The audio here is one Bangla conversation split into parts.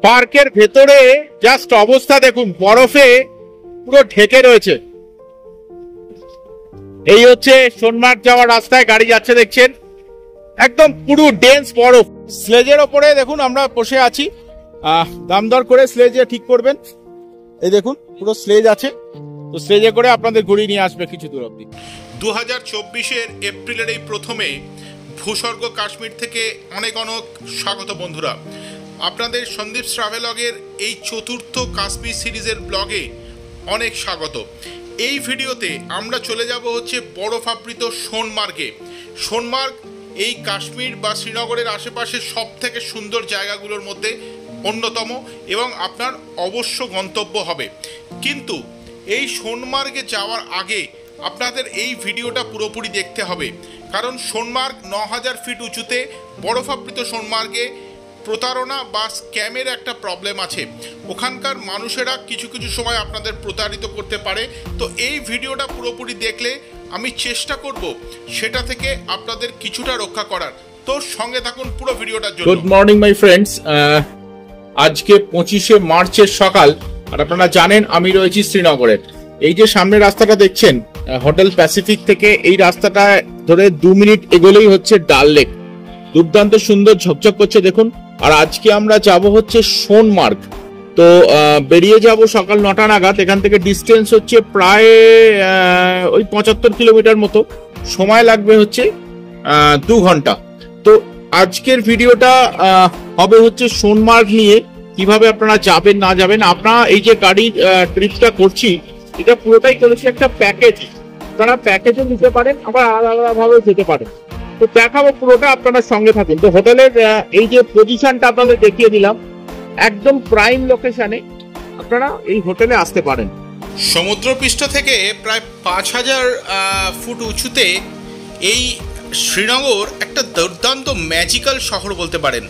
পার্কের ভেতরে জাস্ট অবস্থা দেখুন, বরফে পুরো ঢেকে রয়েছে। এই হচ্ছে সোনমার্গ যাওয়ার রাস্তায় গাড়ি যাচ্ছে, দেখছেন একদম পুরো ডেন্স বরফ। স্লেজের ওপরে দেখুন আমরা বসে আছি, দাম দর করে স্লেজে ঠিক করবেন। এই দেখুন পুরো স্লেজ আছে, তো স্লেজে করে আপনাদের ঘুরিয়ে নিয়ে আসবে কিছু দূর অব্দি। 2024-এর এপ্রিলের এই প্রথমে ভূস্বর্গ কাশ্মীর থেকে অনেক স্বাগত বন্ধুরা। আপনাদের সন্দীপ ট্রাভেলগের এই চতুর্থ কাশ্মীর সিরিজের ব্লগে অনেক স্বাগত। এই ভিডিওতে আমরা চলে যাব হচ্ছে বরফাবৃত সোনমার্গে। সোনমার্গ এই কাশ্মীর বা শ্রীনগরের আশেপাশে সব থেকে সুন্দর জায়গাগুলোর মধ্যে অন্যতম এবং আপনার অবশ্য গন্তব্য হবে। কিন্তু এই সোনমার্গে যাওয়ার আগে আপনাদের এই ভিডিওটা পুরোপুরি দেখতে হবে, কারণ সোনমার্গ 9000 ফিট উঁচুতে বরফাবৃত সোনমার্গে প্রতারণা বা স্ক্যামের একটা প্রবলেম আছে। ওখানকার মানুষেরা কিছু কিছু সময় আপনাদের প্রতারিত করতে পারে। তো এই ভিডিওটা পুরোপুরি দেখলে আমি চেষ্টা করব সেটা থেকে আপনাদের কিছুটা রক্ষা করার। তো সঙ্গে থাকুন পুরো ভিডিওটার জন্য। গুড মর্নিং মাই ফ্রেন্ডস, আজকে 25শে মার্চের সকাল, আর আপনারা জানেন আমি রয়েছি শ্রীনগরের। এই যে সামনে রাস্তাটা দেখছেন হোটেল প্যাসিফিক থেকে, এই রাস্তাটা ধরে 2 মিনিট এগোলেই হচ্ছে ডাল লেক। দুর্দান্ত সুন্দর ঝকঝক করছে দেখুন। আর আজকে আমরা যাব হচ্ছে সোনমার্গ। তো বেরিয়ে যাব সকাল 9টা নাগাদ। এখান থেকে ডিস্টেন্স হচ্ছে প্রায় ওই 75 কিলোমিটার মতো, সময় লাগবে হচ্ছে 2 ঘন্টা। তো আজকের ভিডিওটা হবে হচ্ছে সোনমার্গ নিয়ে, কিভাবে আপনারা যাবেন না যাবেন। আপনারা এই যে গাড়ির ট্রিপটা করছি, এটা পুরোটাই করেছি একটা প্যাকেজ। আপনারা প্যাকেজও নিতে পারেন, আবার আলাদা আলাদাভাবেও যেতে পারেন। তো দেখাবো পুরোটা, আপনারা সঙ্গে থাকুন। তো হোটেলের এই যে পজিশনটা আপনাদের দেখিয়ে দিলাম, একদম প্রাইম লোকেশনে আপনারা এই হোটেলে আসতে পারেন। সমুদ্রপৃষ্ঠ থেকে প্রায় 5000 ফুট উঁচুতে এই শ্রীনগর একটা দুর্দান্ত ম্যাজিক্যাল শহর বলতে পারেন।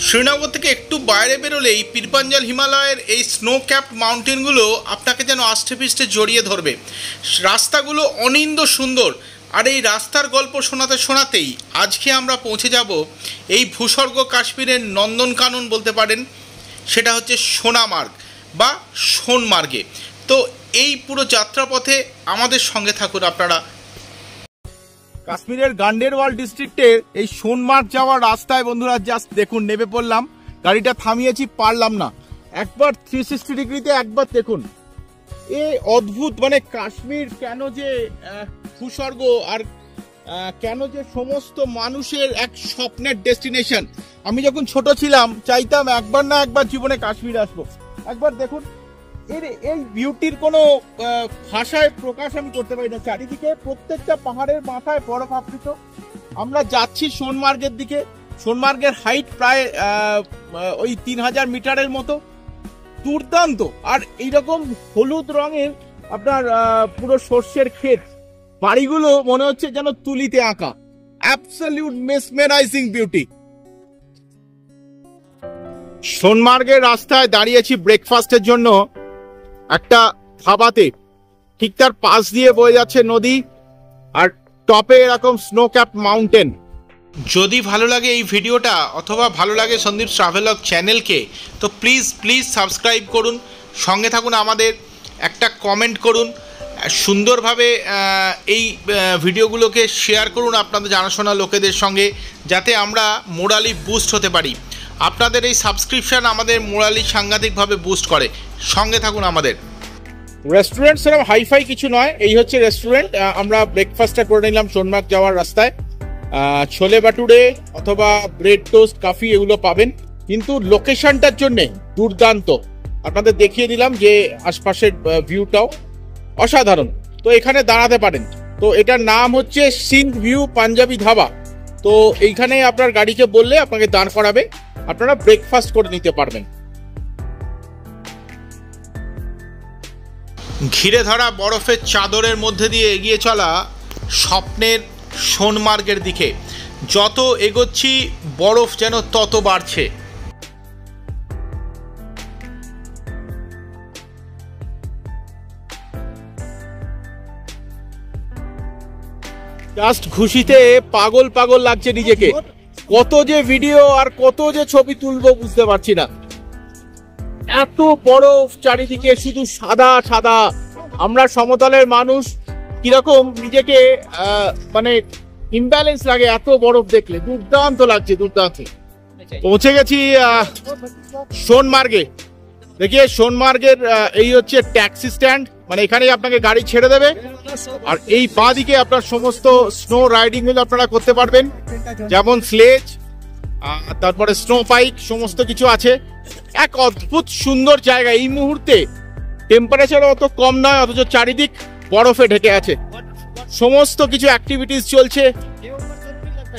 শ্রীনগর থেকে একটু বাইরে বেরোলেই পীরপাঞ্জাল হিমালয়ের এই স্নো ক্যাপ মাউন্টেনগুলো আপনাকে যেন আষ্টে পৃষ্ঠে জড়িয়ে ধরবে। রাস্তাগুলো অনিন্দ সুন্দর। আর এই রাস্তার গল্প শোনাতে শোনাতেই আজকে আমরা পৌঁছে যাব এই ভূস্বর্গ কাশ্মীরের নন্দনকানন বলতে পারেন, সেটা হচ্ছে সোনামার্গ বা সোনমার্গে। তো এই পুরো যাত্রাপথে আমাদের সঙ্গে থাকুন আপনারা। কাশ্মীরের গান্ডেরওয়াল ডিস্ট্রিক্টের এই সোনমার্গ যাওয়ার রাস্তায় বন্ধুরা জাস্ট দেখুন, নেমে পড়লাম, গাড়িটা থামিয়েছি, পারলাম না। একবার 360 ডিগ্রিতে একবার দেখুন, এ অদ্ভুত, মানে কাশ্মীর কেন যে ভূস্বর্গ, আর কেন যে সমস্ত মানুষের এক স্বপ্নের ডেস্টিনেশন। আমি যখন ছোট ছিলাম চাইতাম একবার না একবার জীবনে কাশ্মীর আসবো। একবার দেখুন এর এই বিউটির কোনো ভাষায় প্রকাশ আমি করতে পারি না। চারিদিকে প্রত্যেকটা পাহাড়ের মাথায় বরফ আবৃত। আমরা যাচ্ছি সোনমার্গের দিকে। সোনমার্গের হাইট প্রায় ওই 3000 মিটারের মতো, দুর্দান্ত। আর এইরকম হলুদ রঙের আপনার পুরো সর্ষের ক্ষেত, বাড়িগুলো মনে হচ্ছে যেন তুলিতে আঁকা। Absolute mesmerising beauty. সোনমার্গের রাস্তায় দাঁড়িয়েছি ব্রেকফাস্টের জন্য একটা ধাবাতে। ঠিক তার পাশ দিয়ে বয়ে যাচ্ছে নদী, আর টপে এরকম স্নো ক্যাপ মাউন্টেন। যদি ভালো লাগে এই ভিডিওটা অথবা ভালো লাগে সন্দীপ ট্রাভেলগ চ্যানেলকে, তো প্লিজ সাবস্ক্রাইব করুন, সঙ্গে থাকুন আমাদের, একটা কমেন্ট করুন, সুন্দরভাবে এই ভিডিওগুলোকে শেয়ার করুন আপনাদের জানাশোনা লোকেদের সঙ্গে, যাতে আমরা মোরালি বুস্ট হতে পারি। আপনাদের এই সাবস্ক্রিপশন আমাদের মোরালি সাংঘাতিকভাবে বুস্ট করে। সঙ্গে থাকুন আমাদের। রেস্টুরেন্ট সেরকম হাইফাই কিছু নয়, এই হচ্ছে রেস্টুরেন্ট। আমরা ব্রেকফাস্টটা করে নিলাম সোনমার্গ যাওয়ার রাস্তায়। ছোলে বাটুরে অথবা ব্রেড টোস্ট, কফি এগুলো পাবেন, কিন্তু লোকেশনটার জন্যে দুর্দান্ত। আপনাদের দেখিয়ে দিলাম যে আশপাশের ভিউটাও অসাধারণ। তো এখানে দাঁড়াতে পারেন। তো এটার নাম হচ্ছে সিন্ধ ভিউ পাঞ্জাবি ধাবা। তো এইখানে আপনার গাড়িকে বললে আপনাকে দাঁড় করাবে, আপনারা ব্রেকফাস্ট করে নিতে পারবেন। ঘিরে ধরা বরফের চাদরের মধ্যে দিয়ে এগিয়ে চলা স্বপ্নের সোনমার্গের দিকে। যত এগোচ্ছি বরফ যেন তত বাড়ছে। জাস্ট খুশিতে পাগল পাগল লাগছে নিজেকে। কত যে ভিডিও আর কত যে ছবি তুলবো বুঝতে পারছি না। এত বরফ চারিদিকে, শুধু সাদা সাদা। আমরা সমতলের মানুষ কিরকম নিজেকে মানে ইমব্যালেন্স লাগে এত বরফ দেখলে। দুর্দান্ত লাগছে, দুর্দান্ত। পৌঁছে গেছি সোনমার্গে। দেখিয়ে সোনমার্গের এই হচ্ছে ট্যাক্সি স্ট্যান্ড, মানে এখানেই আপনাকে গাড়ি ছেড়ে দেবে। আর এই বাঁ দিকে আপনার সমস্ত স্নো রাইডিং গুলো আপনারা করতে পারবেন, যেমন স্লেজ, তারপরে স্নো বাইক, সমস্ত কিছু আছে। এক অদ্ভুত সুন্দর জায়গা। এই মুহূর্তে টেম্পারেচার অত কম নয়, অথচ চারিদিক বরফে ঢেকে আছে। সমস্ত কিছু অ্যাক্টিভিটিস চলছে,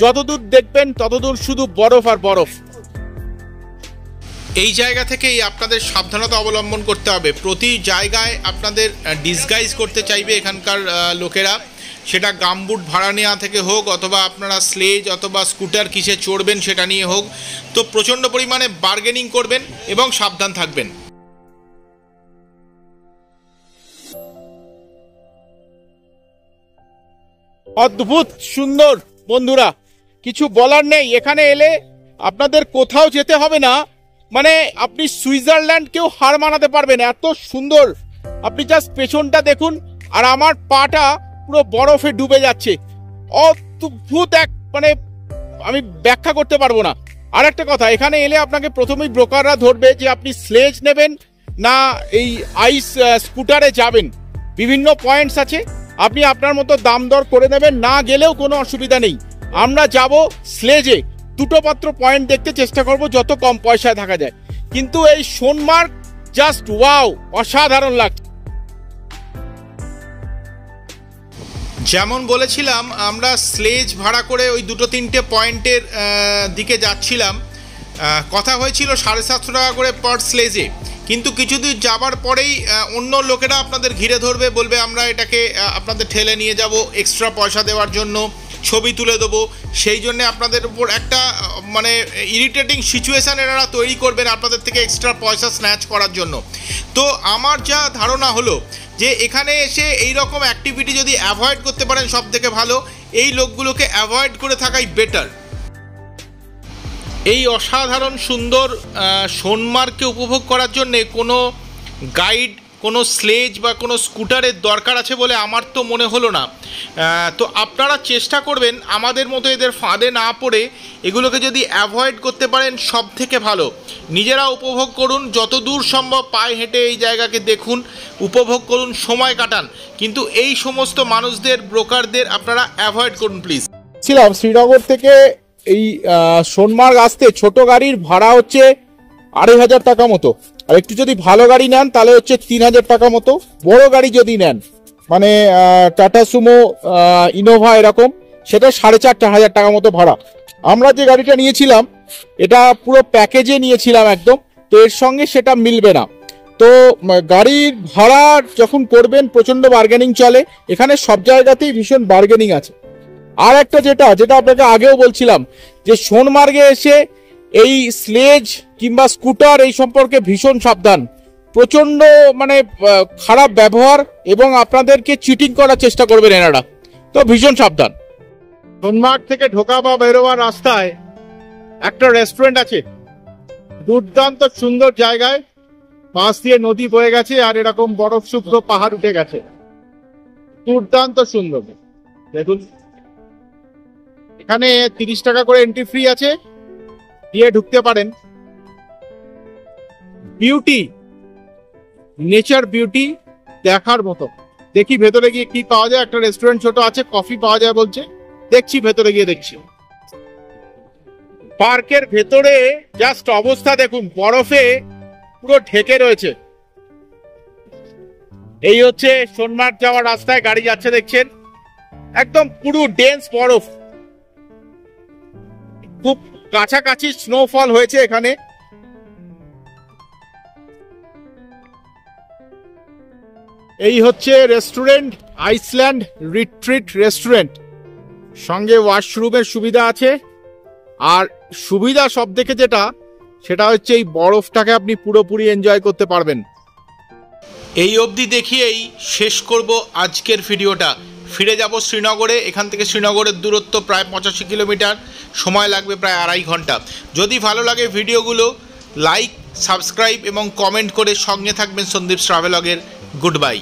যতদূর দেখবেন ততদূর শুধু বরফ আর বরফ। এই জায়গা থেকেই আপনাদের সাবধানতা অবলম্বন করতে হবে। প্রতি জায়গায় আপনাদের ডিসগাইজ করতে চাইবে এখানকার লোকেরা, সেটা গামবুট ভাড়া নেওয়া থেকে হোক, অথবা আপনারা স্লেজ অথবা স্কুটার কিসে চড়বেন সেটা নিয়ে হোক। তো প্রচণ্ড পরিমাণে বার্গেনিং করবেন এবং সাবধান থাকবেন। অদ্ভুত সুন্দর বন্ধুরা, কিছু বলার নেই। এখানে এলে আপনাদের কোথাও যেতে হবে না, মানে আপনি সুইজারল্যান্ডকেও হার মানাতে পারবেন, এত সুন্দর। আপনি জাস্ট পেছনটা দেখুন, আর আমার পাটা পুরো বরফে ডুবে যাচ্ছে। অদ্ভুত এক, মানে আমি ব্যাখ্যা করতে পারবো না। আর একটা কথা, এখানে এলে আপনাকে প্রথমেই ব্রোকাররা ধরবে যে আপনি স্লেজ নেবেন না এই আইস স্কুটারে যাবেন। বিভিন্ন পয়েন্টস আছে, আপনি আপনার মতো দাম দর করে নেবেন, না গেলেও কোনো অসুবিধা নেই। আমরা যাব স্লেজে, দুটো মাত্র পয়েন্ট দেখতে চেষ্টা করব, যত কম পয়সায় থাকা যায়। কিন্তু এই সোনমার্গ জাস্ট ওয়াও, অসাধারণ লাগছে। যেমন বলেছিলাম, আমরা স্লেজ ভাড়া করে ওই দুটো তিনটে পয়েন্টের দিকে যাচ্ছিলাম। কথা হয়েছিল 750 টাকা করে পার স্লেজে, কিন্তু কিছুদূর যাবার পরেই অন্য লোকেরা আপনাদের ঘিরে ধরবে, বলবে আমরা এটাকে আপনাদের ঠেলে নিয়ে যাব এক্সট্রা পয়সা দেওয়ার জন্য, ছবি তুলে দেবো। সেই জন্যে আপনাদের উপর একটা মানে ইরিটেটিং সিচুয়েশান এনারা তৈরি করবেন আপনাদের থেকে এক্সট্রা পয়সা স্ন্যাচ করার জন্য। তো আমার যা ধারণা হলো যে এখানে এসে এই রকম অ্যাক্টিভিটি যদি অ্যাভয়েড করতে পারেন সব থেকে ভালো। এই লোকগুলোকে অ্যাভয়েড করে থাকাই বেটার। এই অসাধারণ সুন্দর সোনমার্গকে উপভোগ করার জন্যে কোনো গাইড, কোনো স্লেজ বা কোনো স্কুটারের দরকার আছে বলে আমার তো মনে হলো না। তো আপনারা চেষ্টা করবেন আমাদের মতো এদের ফাঁদে না পড়ে এগুলোকে যদি অ্যাভয়েড করতে পারেন সব থেকে ভালো। নিজেরা উপভোগ করুন, যত দূর সম্ভব পায়ে হেঁটে এই জায়গাকে দেখুন, উপভোগ করুন, সময় কাটান, কিন্তু এই সমস্ত মানুষদের, ব্রোকারদের আপনারা অ্যাভয়েড করুন প্লিজ। ছিলাম শ্রীনগর থেকে এই সোনমার্গ আসতে ছোট গাড়ির ভাড়া হচ্ছে 2500 টাকা মতো, আর একটু যদি ভালো গাড়ি নেন তাহলে হচ্ছে 3000 টাকা মতো। বড় গাড়ি যদি নেন, মানে টাটা সুমো, ইনোভা এরকম, সেটা 4,500 টাকা মতো ভাড়া। আমরা যে গাড়িটা নিয়েছিলাম এটা পুরো প্যাকেজে নিয়েছিলাম একদম, তো এর সঙ্গে সেটা মিলবে না। তো গাড়ির ভাড়া যখন করবেন প্রচন্ড বার্গেনিং চলে, এখানে সব জায়গাতেই ভীষণ বার্গেনিং আছে। আর একটা যেটা আপনাকে আগেও বলছিলাম, যে সোনমার্গে এসে এই স্লেজ কিংবা স্কুটার এই সম্পর্কে ভীষণ সাবধান। প্রচন্ড মানে খারাপ ব্যবহার এবং আপনাদেরকে চিটিং করার চেষ্টা করবেন এনারা, তো ভীষণ সাবধান। সোনমার্গ থেকে ঢোকা বা বেরোবার রাস্তায় একটা রেস্টুরেন্ট আছে, দুর্দান্ত সুন্দর জায়গায়, পাশ দিয়ে নদী বয়ে গেছে আর এরকম বরফ শুভ্র পাহাড় উঠে গেছে, দুর্দান্ত সুন্দর। দেখুন এখানে 30 টাকা করে এন্ট্রি ফ্রি আছে, দিয়ে ঢুকতে পারেন। বিউটি, নেচার বিউটি দেখার মতো। দেখি ভেতরে গিয়ে কি পাওয়া যায়। একটা রেস্টুরেন্ট ছোট আছে, কফি পাওয়া যায় বলছে, দেখছি ভেতরে গিয়ে দেখছি। পার্কের ভেতরে জাস্ট অবস্থা দেখুন, বরফে পুরো ঢেকে রয়েছে। এই হচ্ছে সোনমার্গ যাওয়ার রাস্তায় গাড়ি যাচ্ছে, দেখছেন একদম পুরো ডেন্স বরফ। খুব কাছাকাছি স্নোফল হয়েছে এখানে। এই হচ্ছে রেস্টুরেন্ট, আইসল্যান্ড রিট্রিট রেস্টুরেন্ট। সঙ্গে ওয়াশরুমের সুবিধা আছে, আর সুবিধা সব থেকে সেটা হচ্ছে এই বরফটাকে আপনি পুরোপুরি এনজয় করতে পারবেন। এই অবধি দেখিয়েই শেষ করব আজকের ভিডিওটা। ফিরে যাব শ্রীনগরে। এখান থেকে শ্রীনগরের দূরত্ব প্রায় 85 কিলোমিটার। সময় লাগবে প্রায় 2.5 ঘন্টা। যদি ভালো লাগে ভিডিওগুলো লাইক, সাবস্ক্রাইব এবং কমেন্ট করে সঙ্গে থাকবেন সন্দীপ ট্রাভেলগের। Good bye.